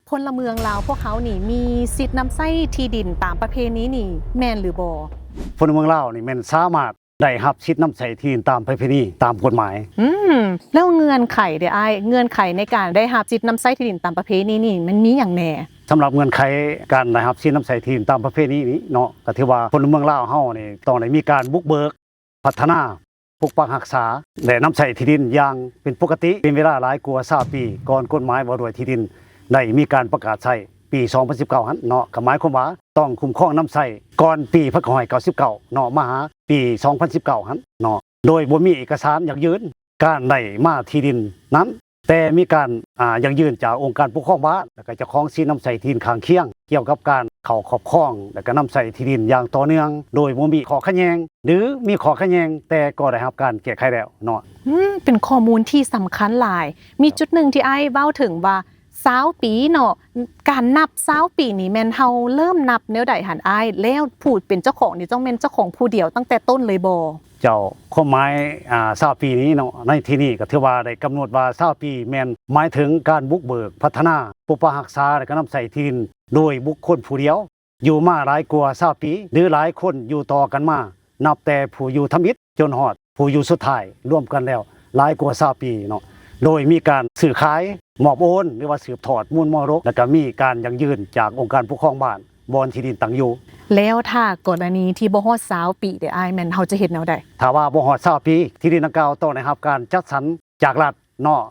พลเมืองลาวพวกเขานี่มีสิทธิ์นำไส้ที่ดินตามประเพณีนี่แม่นหรือบ่พลเมืองลาวนี่แม่นสามารถได้รับสิทธิ์นำไส้ที่ดินตามประเพณีตามกฎหมายแล้วเงื่อนไขเด้ออ้ายเงื่อนไขในการได้รับสิทธิ์นำไส้ที่ดินตามประเพณีนี่มันมีหยังแน่สำหรับเงื่อนไขการได้รับสิทธิ์นำไส้ที่ดินตามประเพณีนี้เนาะก็ถือว่าพลเมืองลาวเฮานี่ต้องได้มีการบุกเบิกพัฒนาปกปักรักษาและนำไส้ที่ดินอย่างเป็นปกติเป็นเวลาหลายกว่า20ปีก่อนกฎหมายว่าด้วยที่ดินได้มีการประกาศใช้ปี2019หั่นเนาะก็หมายความว่าต้องคุ้มครองนำไส้ก่อนปี1999เนาะมาหาปี2019หั่นเนาะโดยบ่มีเอกสารอย่างยืนการได้มาที่ดินนั้นแต่มีการอย่างยืนจากองค์การปกครองบ้านแล้วก็เจ้าของสิทธิ์นำไส้ที่ดินข้างเคียงเกี่ยวกับการเข้าครอบครองและก็นำไส้ที่ดินอย่างต่อเนื่องโดยบ่มีข้อขัดแย้งหรือมีข้อขัดแย้งแต่ก็ได้รับการแก้ไขแล้วเนาะเป็นข้อมูลที่สำคัญหลายมีจุดหนึ่งที่อ้ายเว้าถึงว่า20ปีเนาะการนับ20ปีนี่แม่นเฮาเริ่มนับแนวใดหันอ้ายแล้วผู้เป็นเจ้าของนี่ต้องเป็นเจ้าของผู้เดียวตั้งแต่ต้นเลยบ่เจ้าความหมาย20ปีนี้เนาะในที่นี้ก็ถือว่าได้กำหนดว่า20ปีแม่นหมายถึงการบุกเบิกพัฒนาปกปักรักษาและก็นำไส้ที่ดินโดยบุคคลผู้เดียวอยู่มาหลายกว่า20ปีหรือหลายคนอยู่ต่อกันมานับแต่ผู้อยู่ทมิตจนฮอดผู้อยู่สุดท้ายรวมกันแล้วหลายกว่า20ปีเนาะโดยมีการซื้อขายมอบโอนหรือว่าสืบทอดมูลมรดกและก็มีการยั่งยืนจากองค์การปกครองบ้านบอนที่ดินตั้งอยู่แล้วถ้ากรณีที่บ่ฮอด20ปีอ้ายแม่นเฮาจะเฮ็ดแนวใดถ้าว่าบ่ฮอด20ปีที่ดินดังกล่าวต้องได้รับการจัดสรรจากรัฐเนาะ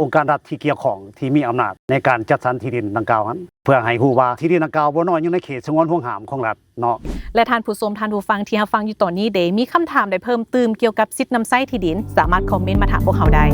องค์การรัฐที่เกี่ยวข้องที่มีอำนาจในการจัดสรรที่ดินดังกล่าวนั้นเพื่อให้ฮู้ว่าที่ดินดังกล่าวบ่น้อยอยู่ในเขตสงวนห่วงห้ามของรัฐเนาะและท่านผู้ชมท่านผู้ฟังที่รับฟังอยู่ตอนนี้เด้มีคำถามใดเพิ่มเติมเกี่ยวกับสิทธิ์นำไส้ที่ดินสามารถคอมเมนต์มาถามพวกเขาได้